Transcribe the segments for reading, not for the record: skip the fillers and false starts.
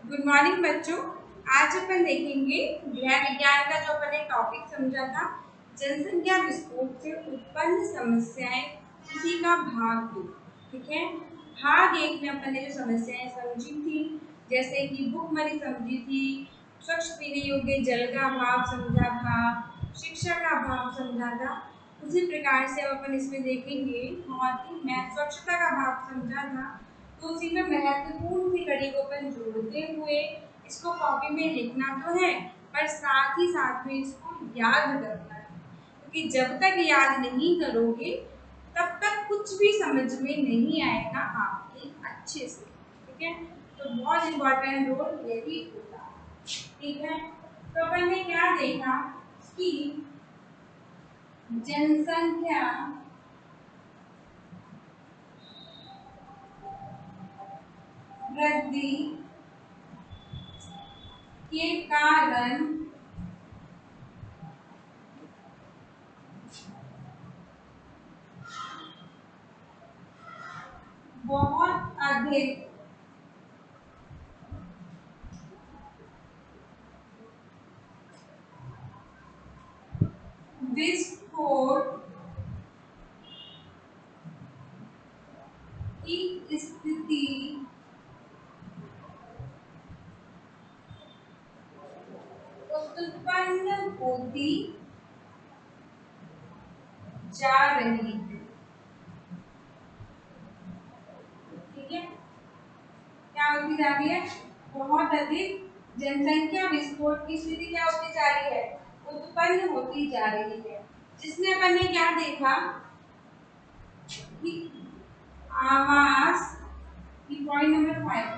Good morning बच्चों। आज अपन देखेंगे गृह विज्ञान का जो अपन ने टॉपिक समझा था, जनसंख्या विस्फोट से उत्पन्न समस्याएं, उसी का भाग 2। ठीक है, भाग 1 में अपन ने जो समस्याएं समझी थी, जैसे कि भूखमरी समझी थी, स्वच्छ पीने योग्य जल का अभाव समझा था, शिक्षा का अभाव समझा था, उसी प्रकार से अब अपन इसमें देखेंगे बहुत ही मैं स्वच्छता का अभाव समझा था। तो उसी में महत्वपूर्ण सी कड़ी को अपन जोड़ते हुए इसको कॉपी में लिखना तो है, पर साथ ही साथ में इसको याद करना है, क्योंकि जब तक याद नहीं करोगे तब तक कुछ भी समझ में नहीं आएगा आपके अच्छे से। ठीक है, तो बहुत इम्पोर्टेंट रोल यही होता है। ठीक है, तो अपन ने क्या देखा कि जनसंख्या वृद्धि के कारण बहुत अधिक विस्फोट की स्थिति उत्पन्न होती जा रही है। ठीक है, क्या होती जा रही है? बहुत अधिक जनसंख्या विस्फोट की स्थिति क्या होती जा रही है? उत्पन्न होती जा रही है। जिसमें अपन ने क्या देखा कि आवास की पॉइंट नंबर 5,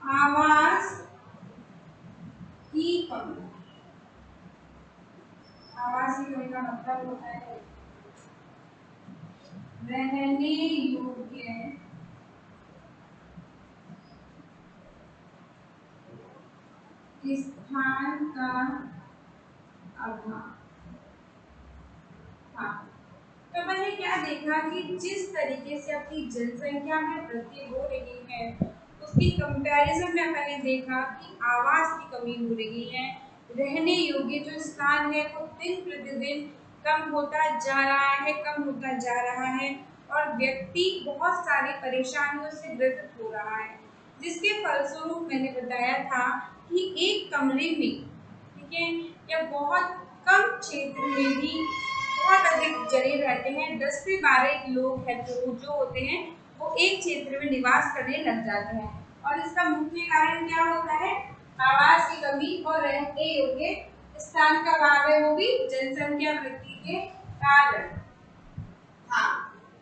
आवास की कमी। आवास की कमी का मतलब होता है रहने योग्य स्थान का अभाव। हाँ, तो मैंने क्या देखा कि जिस तरीके से अपनी जनसंख्या में वृद्धि हो रही है, उसकी कंपैरिजन में मैंने देखा कि आवास की कमी हो रही है, रहने योग्य जो स्थान है वो दिन प्रतिदिन कम होता जा रहा है, कम होता जा रहा है, और व्यक्ति बहुत सारी परेशानियों से ग्रसित हो रहा है, जिसके फलस्वरूप मैंने बताया था कि एक कमरे में, ठीक है, या बहुत कम क्षेत्र में भी बहुत अधिक जने रहते हैं। 10 से 12 लोग हैं जो होते हैं वो एक क्षेत्र में निवास करने लग जाते हैं, और इसका मुख्य कारण क्या होता है? आवास की कमी और रहने योग्य स्थान का अभाव है, वो भी जनसंख्या वृद्धि के कारण। हाँ,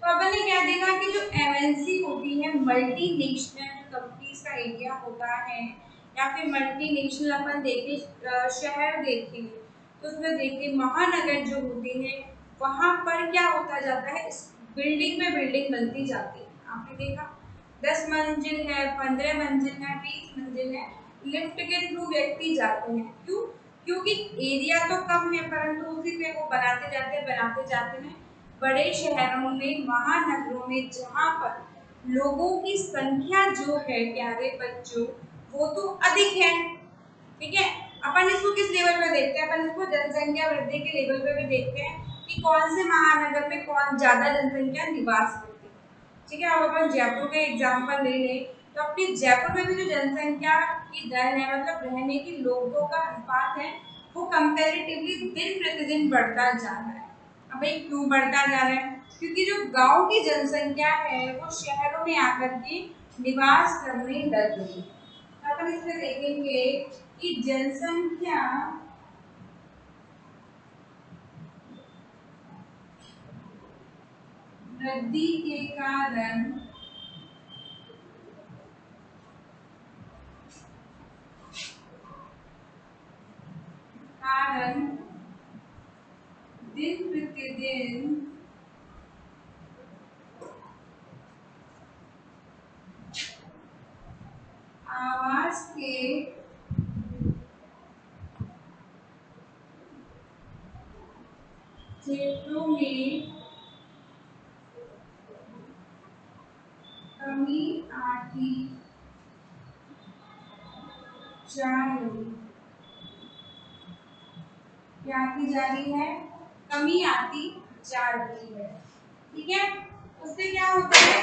तो अपन ने क्या देखा कि जो एमएनसी होती है, मल्टीनेशनल कंपनीज का एरिया होता है, या फिर मल्टीनेशनल अपन देखें शहर देखें, तो उसमें देखिए महानगर जो होते हैं वहां पर क्या होता जाता है, बिल्डिंग में बिल्डिंग बनती जाती है। आपने देखा 10 मंजिल है, 15 मंजिल है, 20 मंजिल है, लिफ्ट के थ्रू व्यक्ति जाते हैं। क्यों? क्योंकि एरिया तो कम है, परंतु उसी पे वो बनाते जाते हैं। बड़े शहरों में, महानगरों में, जहाँ पर लोगों की संख्या जो है प्यारे बच्चों वो तो अधिक है। ठीक है, अपन इसको किस लेवल पे देखते हैं? अपन इसको जनसंख्या वृद्धि के लेवल पे भी देखते हैं कि कौन से महानगर में कौन ज्यादा जनसंख्या निवास करती है। ठीक है, अब अपन जयपुर का एग्जाम्पल ले लें, तो अपनी जयपुर में भी जो जनसंख्या की दर है, मतलब रहने के लोगों का अनुपात है, वो कंपैरेटिवली दिन प्रतिदिन बढ़ता जा रहा है। अब भाई क्यों बढ़ता जा रहा है? क्योंकि जो गांव की जनसंख्या है वो शहरों में आकर के निवास करने लग गई। अपन इसमें देखेंगे कि जनसंख्या वृद्धि के कारण दिन प्रतिदिन आवास के क्षेत्रों में कमी आती जा रही, क्या आती जा रही है, कमी आती जा रही है। ठीक है, उससे क्या होता है,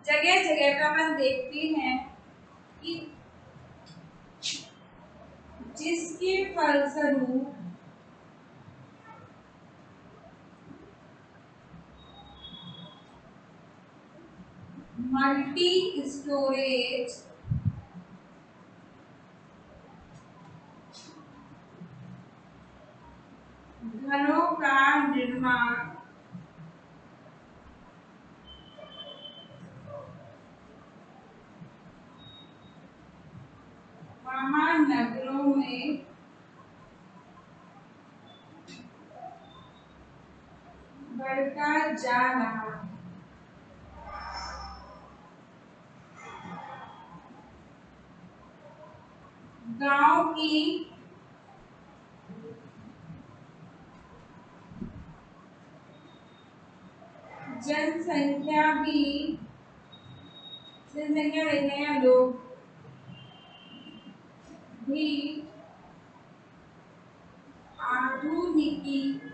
जगह जगह पे अपन देखते हैं कि जिसके फलस्वरूप मल्टी स्टोरेज घरों का निर्माण महानगरों में बढ़ता जा रहा है। गांव की जनसंख्या भी, जनसंख्या देख रहे हैं लोग भी आधुनिकीकरण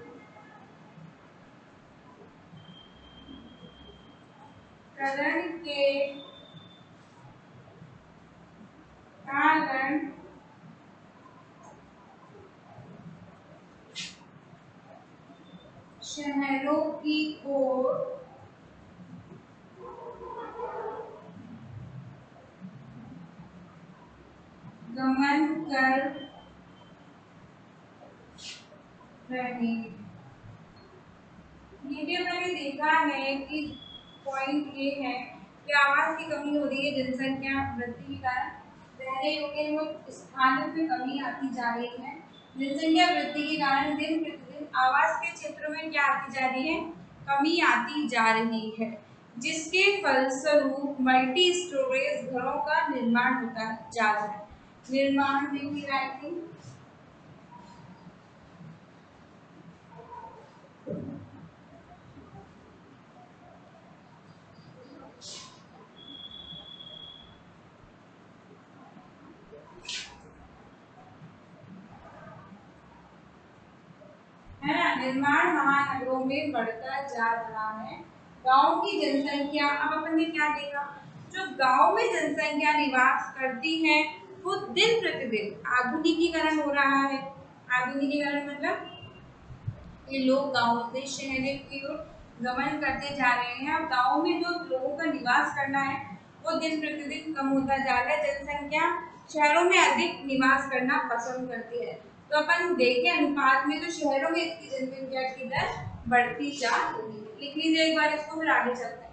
के कारण शहरों की ओर गमन कर रहे। ये भी मैंने देखा है कि पॉइंट ये है कि आवास की कमी हो रही है जनसंख्या वृद्धि के कारण, रहने योग्य स्थानों में कमी आती जा रही है। जनसंख्या वृद्धि के कारण दिन प्रतिदिन आवास के क्षेत्रों में क्या आती जा रही है, कमी आती जा रही है, जिसके फलस्वरूप मल्टी स्टोरेज घरों का निर्माण होता जा रहा है। निर्माण देखिए राइटिंग, है ना, निर्माण महानगरों में बढ़ता जा रहा है। गांव की जनसंख्या, अब अपन ने क्या देखा, जो गांव में जनसंख्या निवास करती है वो दिन प्रतिदिन आधुनिकीकरण हो रहा है। आधुनिकीकरण मतलब ये लोग गांव से शहर की ओर गमन करते जा रहे हैं। अब गांव में जो लोगों का निवास करना है वो दिन प्रतिदिन कम होता जा रहा है। जनसंख्या शहरों में अधिक निवास करना पसंद करती है। तो अपन देखें अनुपात में तो शहरों में इसकी जनसंख्या की दर बढ़ती जा रही है। लिख लीजिए एक बार इसको, फिर आगे चलते हैं।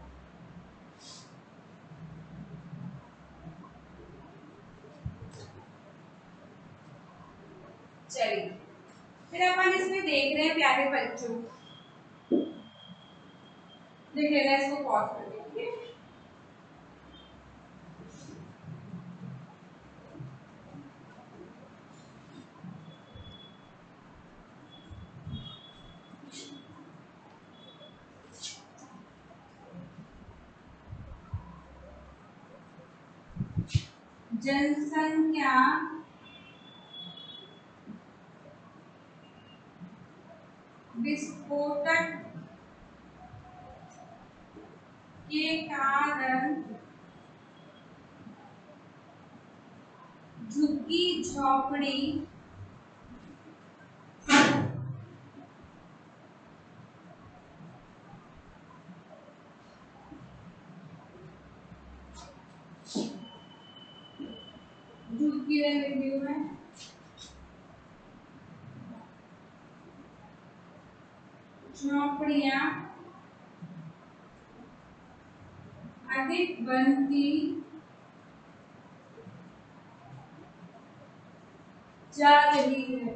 चलिए, फिर अपन इसमें देख रहे हैं प्यारे बच्चों, देख लेना, इसको पॉज कर दीजिए। जनसंख्या विस्फोटक के कारण झुग्गी झोपड़ी झुग्गी रिव्यू में झोपड़ियां अधिक बनती जा रही है।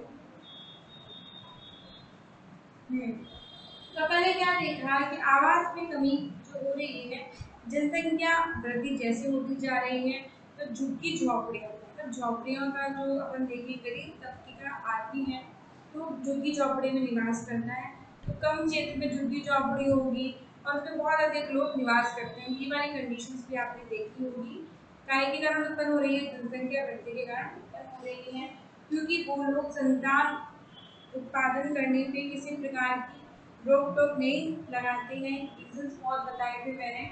तो पहले क्या देखा कि आवास में कमी जो हो रही है, जनसंख्या वृद्धि जैसे होती जा रही है, तो झुग्गी झोपड़ियां, मतलब झोपड़ियों का जो अपन देखें गरीब तबके का आदमी है तो झुग्गी झोपड़ी में निवास करना है, तो कम क्षेत्र में झुग्गी झोपड़ी होगी और उसमें बहुत अधिक लोग निवास करते हैं। ये वाली कंडीशंस भी आपने देखी होगी। काय के कारण उत्पन्न हो रही है? जनसंख्या वृद्धि के कारण उत्पन्न हो रही है, क्योंकि वो लोग संतान उत्पादन करने पे किसी प्रकार की रोक टोक नहीं लगाते हैं। रीजंस बहुत बताए थे मैंने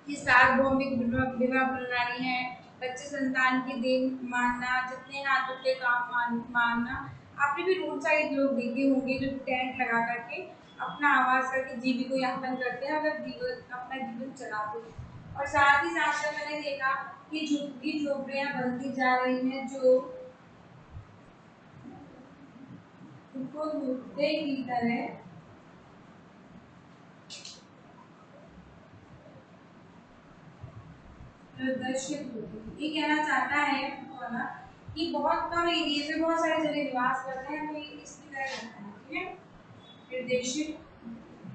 कि सार्वभौमिक विवाह प्रणाली है, बच्चे संतान की देन मानना, जितने हाथ उतने काम मानना। आपने भी रोड साइड लोग देखे होंगे जो टेंट लगा करके अपना आवास करके जीविकोयापन करते हैं, अगर अपना जीवन चलाते हैं। और साथ ही साथ में मैंने देखा कि झुग्गी झोपड़ियां बनती जा रही हैं जो उनको मुद्दे की तरह प्रदर्शित होती है। ये कहना चाहता है वाला कि बहुत कम एरिया में बहुत सारे जने निवास करते हैं, तो ये इसकी तरह रहता है। ठीक है, निर्देशित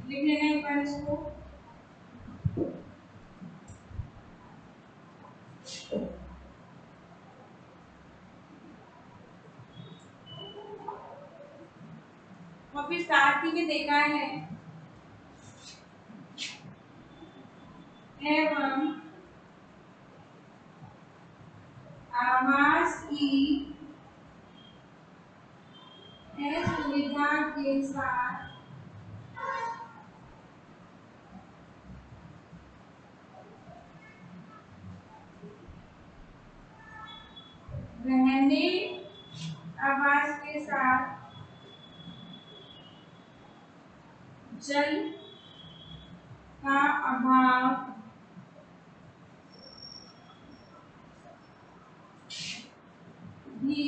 लिख लेना एक बार इसको। और फिर साथ ही में देखा है एवं आवास की सुविधा के साथ रहने आवास के साथ जल का अभाव भी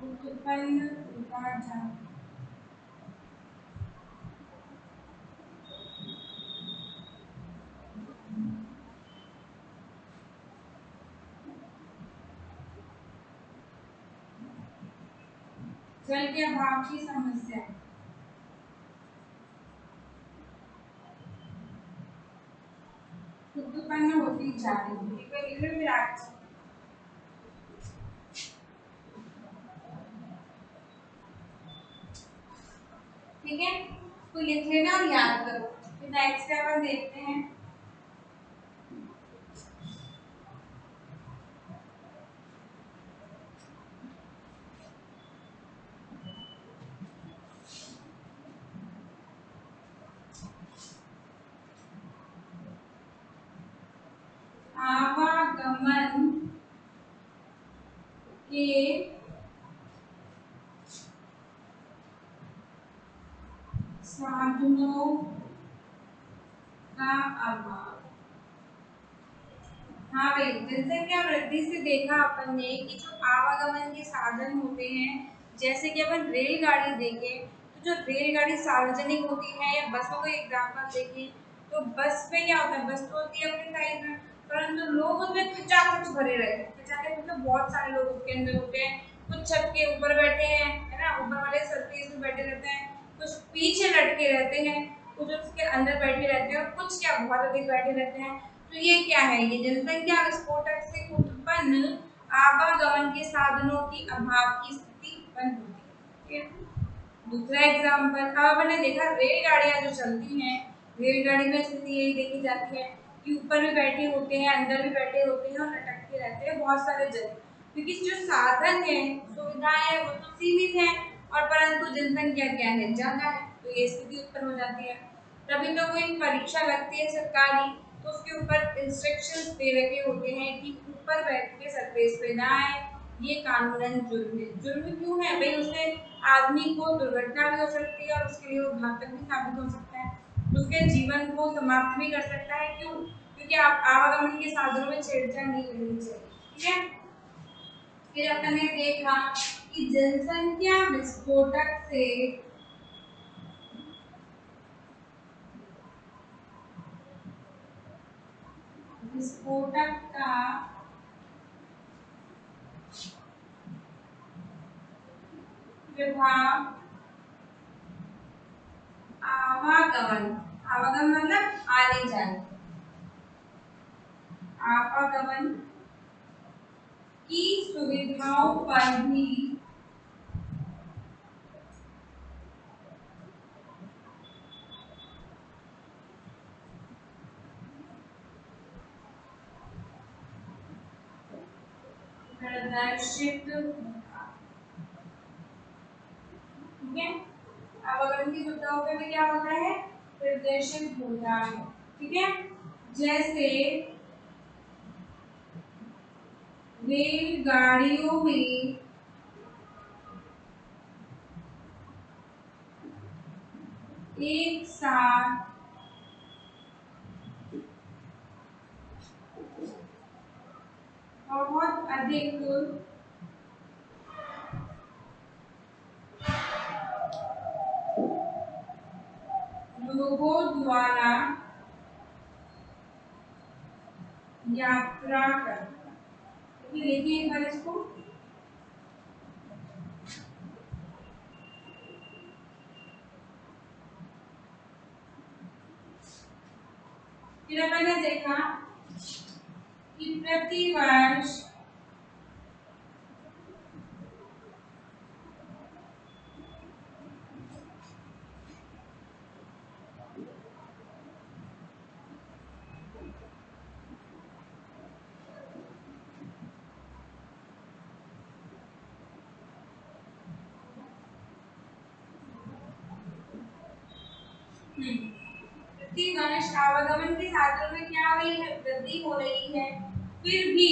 उत्पन्न होता जाता है। जल के अभाव की समस्या उत्पन्न होती जा रही है। एक बार फिर ठीक है, तो लिख लेना और याद करो। फिर नेक्स्ट अपन देखते हैं आवागमन के साधनों का अभाव। हाँ भाई, जनसंख्या वृद्धि से देखा अपन ने कि जो आवागमन के साधन होते हैं, जैसे कि अपन रेलगाड़ी देखें, तो जो रेलगाड़ी सार्वजनिक होती है या बसों का एग्जाम्पल देखें, तो बस में क्या होता है? बस तो होती है अपने साइज में, परंतु लोग उसमें खचाखच भरे रहते हैं। खचाखच मतलब बहुत सारे लोग उसके अंदर होते हैं। कुछ छत के ऊपर बैठे हैं, है ना, ऊपर वाले सरफेस में बैठे रहते हैं, कुछ पीछे लटके रहते हैं, कुछ उसके अंदर बैठे रहते हैं, और कुछ क्या बहुत अधिक बैठे रहते हैं। तो ये क्या है? ये जनसंख्या विस्फोटक से उत्पन्न आवागमन के साधनों की अभाव की स्थिति उत्पन्न होती है। दूसरा एग्जाम्पल, अब आपने देखा रेलगाड़ियां जो चलती हैं, रेलगाड़ी में स्थिति यही देखी जाती है कि ऊपर भी बैठे होते हैं, अंदर भी बैठे होते हैं और लटकते रहते हैं बहुत सारे जन, क्योंकि जो साधन है, सुविधाएं है, वो तो सीमित है, और परंतु जनसंख्या क्या है? ज्यादा है, तो ये स्थिति उत्पन्न हो जाती है। तभी तो कोई परीक्षा लगती है सरकारी, तो उसके ऊपर इंस्ट्रक्शंस दे रखे होते हैं कि ऊपर बैठ के सरफेस पे ना आए, ये कानूनन जुर्म है। जुर्म क्यों है भाई? उससे आदमी को दुर्घटना भी हो सकती है और उसके लिए वो घातक भी साबित हो सकता है, उसके जीवन को समाप्त भी कर सकता है। क्यों? क्योंकि आप आवागमन के साधनों में छेड़छाड़ नहीं करनी चाहिए। ठीक है, फिर अपन ने देखा कि जनसंख्या विस्फोटक से विस्फोटक का प्रभाव आवागमन, आवागमन मतलब आने जाने, आवागमन की सुविधाओं पर भी प्रदर्शित होता। ठीक है, अब अगर उनकी सुविधाओं पे भी क्या होता है, प्रदर्शित होता है। ठीक है, जैसे रेलगाड़ियों में एक साथ बहुत अधिक लोगों द्वारा यात्रा करना। देखिए एक बार इसको, फिर अपन ने देखा कि प्रति वर्ष प्रतिवर्ष आवागमन के साधनों में क्या हो रही है, वृद्धि हो रही है। फिर भी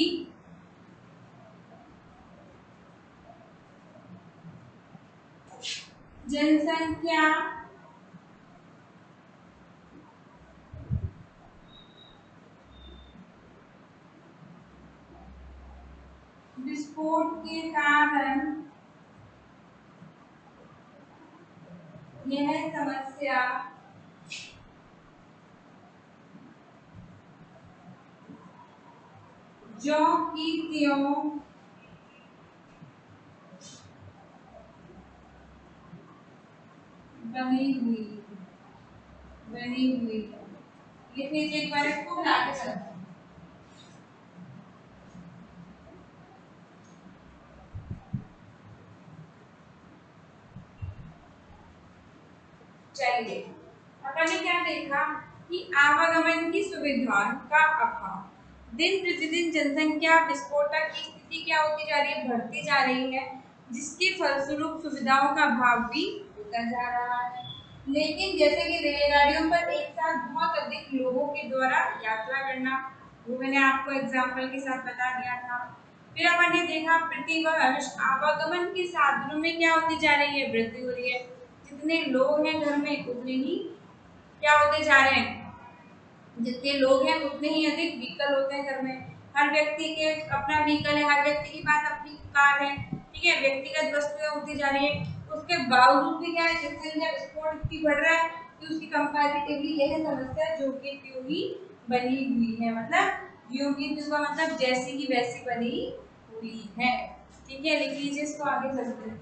जनसंख्या विस्फोट के कारण यह समस्या ज्यों की त्यों बनी हुई है। लिख लीजिए एक बार इसको, फिर आगे चलते हैं। चलिए, अपन ने क्या देखा कि आवागमन की सुविधाओं का अभाव, दिन प्रतिदिन जनसंख्या विस्फोटक की स्थिति क्या होती जा रही है, बढ़ती जा रही है, जिसके फलस्वरूप सुविधाओं का अभाव भी होता जा रहा है। लेकिन जैसे कि रेलगाड़ियों पर एक साथ बहुत अधिक लोगों के द्वारा यात्रा करना, वो मैंने आपको एग्जाम्पल के साथ बता दिया था। फिर अपन ने देखा प्रतिवर्ष आवागमन के साधनों में क्या होती जा रही है, वृद्धि हो रही है। जितने लोग हैं घर में उतने ही क्या होते जा रहे हैं, जितने लोग हैं उतने ही अधिक व्हीकल होते हैं घर में। हर व्यक्ति के अपना व्हीकल है, हर व्यक्ति के पास अपनी कार है। ठीक है, व्यक्तिगत वस्तुएं होती जा रही है। उसके बावजूद भी क्या है, जनसंख्या विस्फोट इतनी बढ़ रहा है कि उसकी कंपैरेटिवली यह समस्या जो कि त्यों ही बनी हुई है, मतलब ज्यों की त्यों का मतलब जैसी की वैसी बनी हुई है। ठीक है, लिख लीजिए इसको, आगे चलते हैं।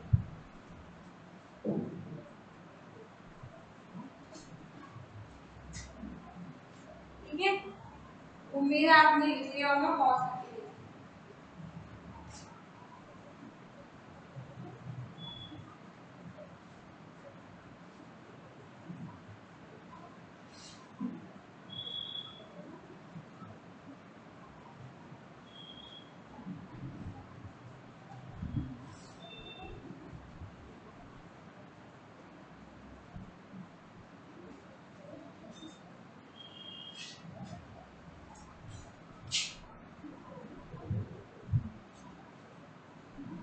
ठीक है, उम्मीद है आपने लिख लिया होगा, पॉज करके लिखिए।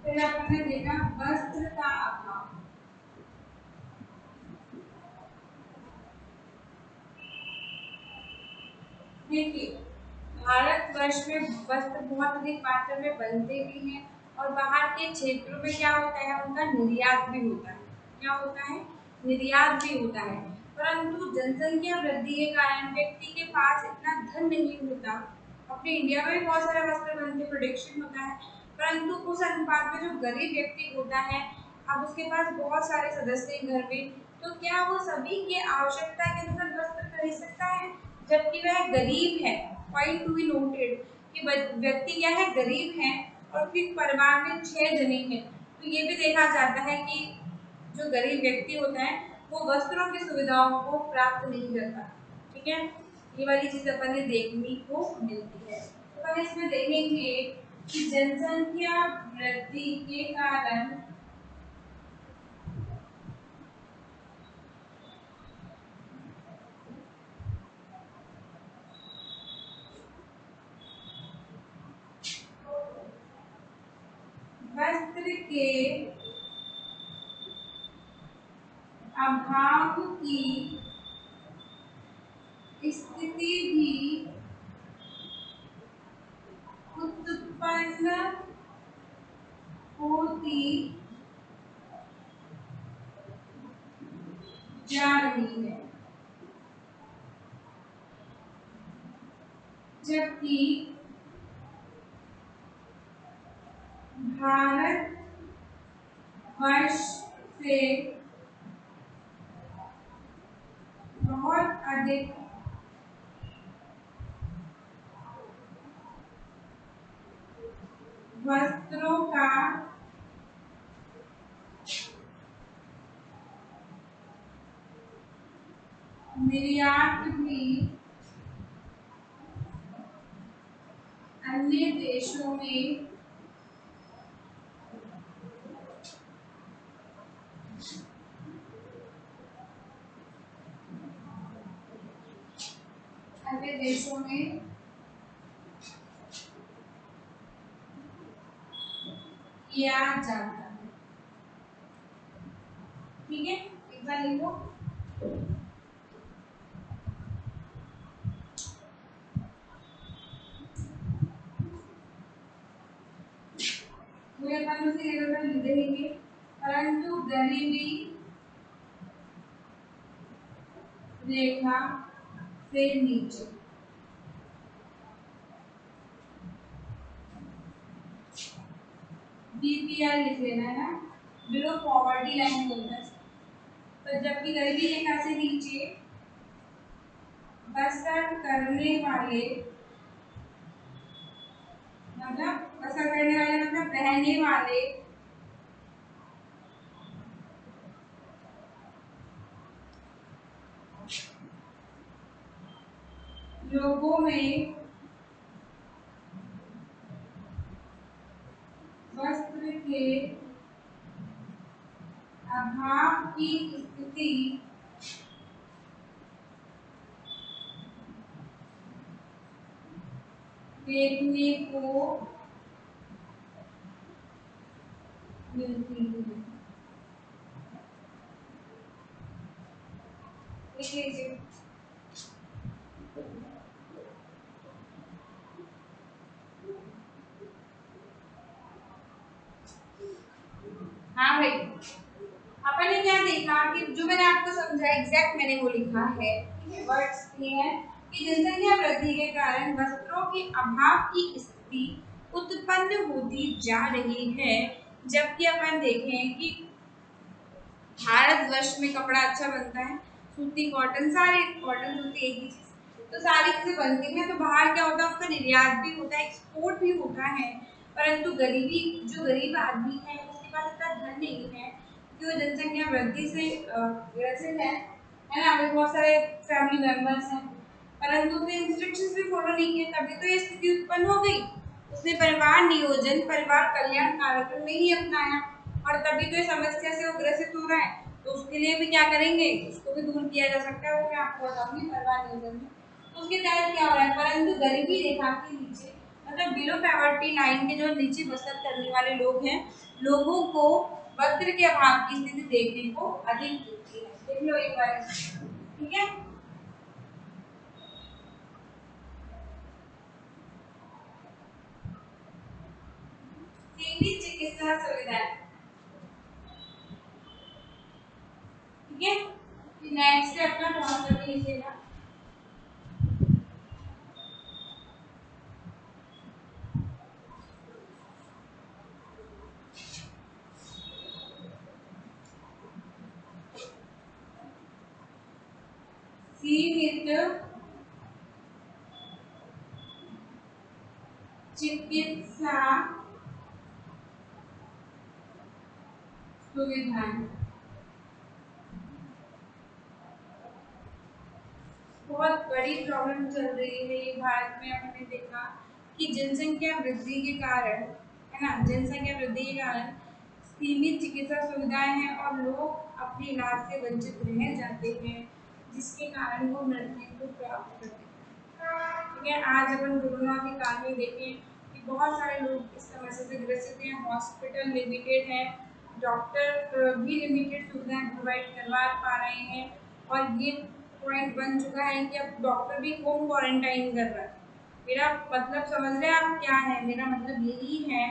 फिर अपन ने देखा वस्त्र का अभाव। देखिए, भारतवर्ष में वस्त्र बहुत अधिक मात्रा में बनते भी हैं और बाहर के क्षेत्रों में क्या होता है, उनका निर्यात भी होता है। क्या होता है, निर्यात भी होता है। परंतु जनसंख्या वृद्धि के कारण व्यक्ति के पास इतना धन नहीं होता। अपने इंडिया में भी बहुत सारे वस्त्र बनते, प्रोडक्शन होता है, परंतु उस अनुपात में जो गरीब व्यक्ति होता है, अब उसके पास बहुत सारे सदस्य हैं घर में, तो क्या वो सभी की आवश्यकता के अनुसार वस्त्र खरीद सकता है, जबकि वह गरीब है। पॉइंट टू बी नोटेड कि व्यक्ति क्या है, गरीब है और फिर परिवार में 6 जने हैं, तो ये भी देखा जाता है कि जो गरीब व्यक्ति होता है वो वस्त्रों की सुविधाओं को प्राप्त नहीं करता। ठीक है, ये वाली चीज अपन ने देखने को मिलती है। तो अपन इसमें देखेंगे कि जनसंख्या वृद्धि के कारण वस्त्र के अभाव की स्थिति भी उत्पन्न होती जा रही है, जबकि भारत वर्ष से बहुत अधिक वस्त्रों का निर्यात भी अन्य देशों में किया जाता है। ठीक है, एक बार लिखो। मुझे अपन उसे इधर लिख देंगे, परंतु गरीबी रेखा से नीचे बीपीएल लिख लेना है, बिलो पॉवर्टी लाइन बोलते हैं। तो जबकि गरीबी रेखा से नीचे बसर करने वाले मतलब रहने वाले लोगों में वस्त्र के अभाव की स्थिति देखने को मिलती है। हाँ भाई, अपन ने क्या देखा कि जो मैंने आपको समझा एग्जैक्ट मैंने वो लिखा है। वर्ड्स ये है कि जनसंख्या वृद्धि के कारण वस्त्रों के अभाव की स्थिति उत्पन्न होती जा रही है, जबकि अपन देखें कि भारतवर्ष में कपड़ा अच्छा बनता है, सूती कॉटन, सारे कॉटन सूती एक ही चीज, तो सारी चीजें बनती हैं, तो बाहर क्या होता है उसका निर्यात भी होता है, एक्सपोर्ट भी होता है। परंतु गरीबी जो गरीब आदमी है उसके पास इतना धन नहीं है कि वो जनसंख्या वृद्धि से ग्रसित है ना, अभी बहुत सारे फैमिली मेंबर्स हैं, परंतु उसने इंस्ट्रक्शंस भी फॉलो नहीं किए, तभी तो ये स्थिति उत्पन्न हो गई। उसने परिवार नियोजन परिवार कल्याण कार्यक्रम नहीं अपनाया और तभी तो ये समस्या से वो ग्रसित हो रहा है। तो उसके लिए भी क्या करेंगे, उसको भी दूर किया जा सकता है, वो मैं आपको बताऊंगी परिवार नियोजन में। तो उसके तहत क्या हो रहा है, परंतु गरीबी रेखा के नीचे मतलब बिलो पॉवर्टी लाइन के जो नीचे बसत करने वाले लोग हैं, लोगों को वस्त्र के अभाव की स्थिति देखने को अधिक मिलती है। देख लो एक बार, ठीक है। सीमित चिकित्सा सुविधाएं, ठीक है। नेक्स्ट है अपना कौन सा भी लिखिएगा, सीमित चिकित्सा सुविधाएं। बहुत बड़ी प्रॉब्लम चल रही है ये भारत में, हमने देखा कि जनसंख्या वृद्धि के कारण, है ना, जनसंख्या वृद्धि के कारण सीमित चिकित्सा सुविधाएं हैं और लोग अपने इलाज से वंचित रह जाते हैं, जिसके कारण वो मृत्यु को प्राप्त करते हैं। ठीक है, आज अपन कोरोना के काल में देखें कि बहुत सारे लोग इस समस्या से ग्रसित हैं, हॉस्पिटल लिमिटेड है, डॉक्टर भी लिमिटेड सुविधाएं प्रोवाइड करवा पा रहे हैं, और ये पॉइंट बन चुका है कि अब डॉक्टर भी होम क्वारंटाइन कर रहा है। मेरा मतलब समझ रहे हैं आप क्या है? मेरा मतलब यही है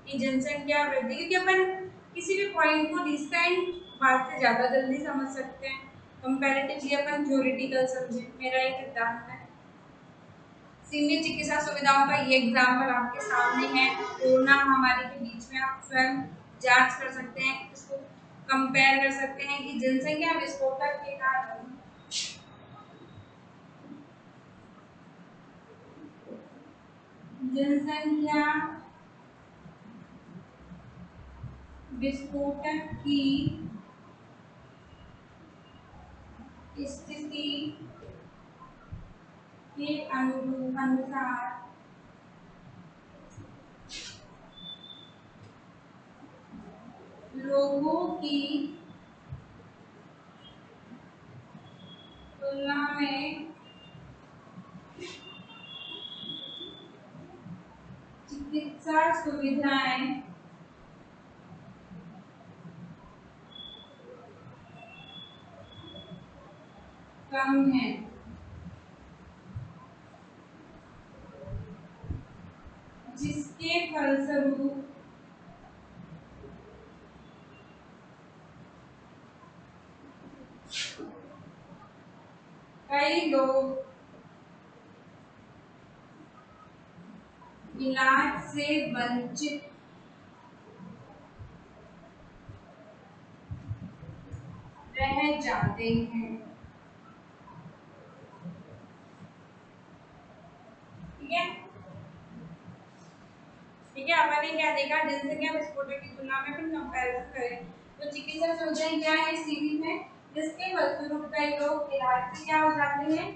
कि जनसंख्या वृद्धि, क्योंकि अपन किसी भी पॉइंट को रिसेंट बात से ज्यादा जल्दी समझ सकते हैं, कंपैरेटिवली अपन थ्योरेटिकल समझे। मेरा एक सिद्धांत है, सीमित चिकित्सा सुविधाओं का ये एग्जाम्पल आपके सामने है, कोरोना महामारी के बीच में आप स्वयं जांच कर सकते हैं, इसको कंपेयर कर सकते हैं कि जनसंख्या विस्फोटक के कारण जनसंख्या विस्फोटक की स्थिति के अनुसार लोगों की तुलना में चिकित्सा सुविधाएं कम है, जिसके फलस्वरूप कई लोग इलाज से वंचित रह जाते हैं। ठीक है, ठीक है, अपन ने क्या देखा, जनसंख्या विस्फोटक की तुलना में अपन कंपैरिजन करें तो चिकित्सा सुविधाएं क्या है, सीमित है, जिसके फलस्वरूप कई लोग इलाज से क्या हो जाते हैं,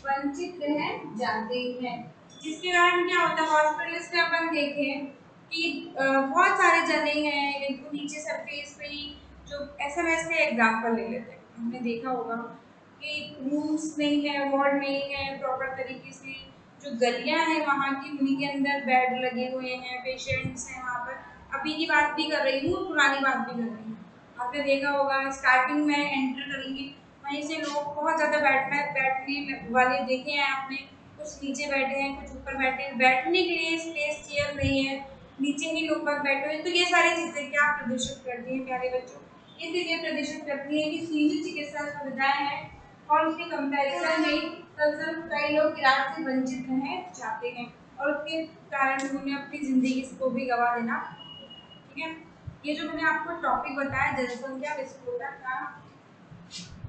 वंचित रह जाते हैं। जिसके कारण क्या होता है, हॉस्पिटल्स में अपन देखें कि बहुत सारे जने हैं, इनको नीचे सरफेस पे ही जो एसएमएस के एग्जांपल ले लेते हैं, हमने देखा होगा कि रूम्स नहीं है, वार्ड नहीं है प्रॉपर तरीके से, जो गलियां हैं वहाँ की, उन्हीं के अंदर बेड लगे हुए हैं, पेशेंट्स हैं वहाँ पर। अभी की बात भी कर रही हूँ, पुरानी बात भी कर रही हूँ। आपने देखा होगा स्टार्टिंग में एंटर करेंगे वहीं से लोग बहुत ज़्यादा बैठने वाले देखे हैं आपने, कुछ नीचे बैठे हैं, कुछ ऊपर बैठे हैं, बैठने के लिए स्पेस चेयर नहीं है, नीचे ही लोग बाग बैठे हुए हैं। तो ये सारी चीज़ें क्या प्रदर्शित करती हैं प्यारे बच्चों, ये चीज़ें प्रदर्शित करती हैं कि सीमित चिकित्सा सुविधाएं हैं और उसके कंपैरिजन में फलस्वरूप कई लोग इलाज से वंचित रह जाते हैं और उसके कारण उन्हें अपनी जिंदगी को भी गवा देना। ठीक है, ये जो मैंने आपको टॉपिक बताया जनसंख्या विस्फोटक का,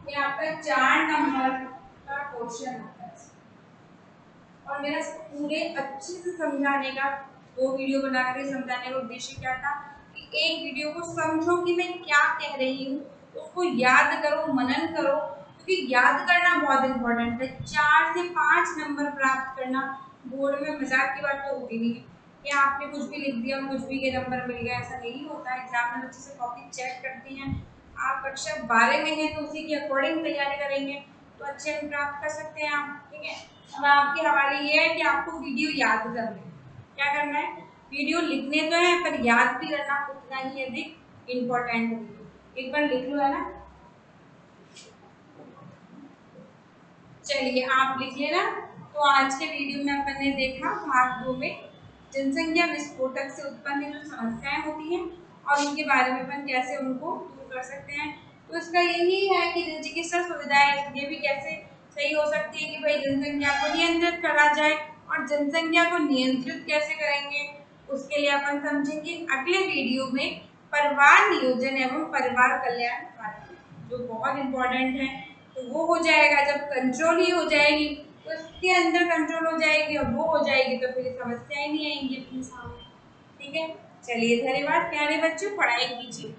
ये आपका 4 नंबर का क्वेश्चन आता है, और मेरा पूरे अच्छे से समझाने का, 2 वीडियो बनाकर समझाने का उद्देश्य क्या था कि एक वीडियो को समझो कि मैं क्या कह रही हूँ, उसको याद करो, मनन करो, क्योंकि याद करना बहुत इंपॉर्टेंट है। 4 से 5 नंबर प्राप्त करना बोर्ड में मजाक की बात तो होती नहीं है कि आपने कुछ भी लिख दिया और कुछ भी के नंबर मिल गया, ऐसा नहीं होता। एग्जामिनर अच्छे से कॉपी चेक करती हैं, आप कक्षा 12 में हैं तो उसी के अकॉर्डिंग तैयारी करेंगे तो अच्छे अंक प्राप्त कर सकते हैं आप। ठीक है, अब आपके हवाले ये है कि आपको वीडियो याद करना है। क्या करना है, वीडियो लिखने तो है पर याद भी करना उतना ही अधिक इम्पोर्टेंट है। एक बार लिख लो, है ना, चलिए आप लिख लेना। तो आज के वीडियो में अपन ने देखा भाग 2 में जनसंख्या विस्फोटक से उत्पन्न जो समस्याएं होती हैं और उनके बारे में अपन कैसे उनको दूर कर सकते हैं। तो इसका यही है कि चिकित्सा सुविधाएं ये भी कैसे सही हो सकती है कि भाई जनसंख्या को नियंत्रित करा जाए, और जनसंख्या को नियंत्रित कैसे करेंगे उसके लिए अपन समझेंगे अगले वीडियो में परिवार नियोजन एवं परिवार कल्याण कार्यक्रम, जो बहुत इंपॉर्टेंट है। तो वो हो जाएगा जब कंट्रोल ही हो जाएगी, तो इसके अंदर कंट्रोल हो जाएगी और वो हो जाएगी तो फिर समस्याएं नहीं आएंगी अपने सामने। ठीक है, चलिए धन्यवाद प्यारे बच्चों, पढ़ाई कीजिए।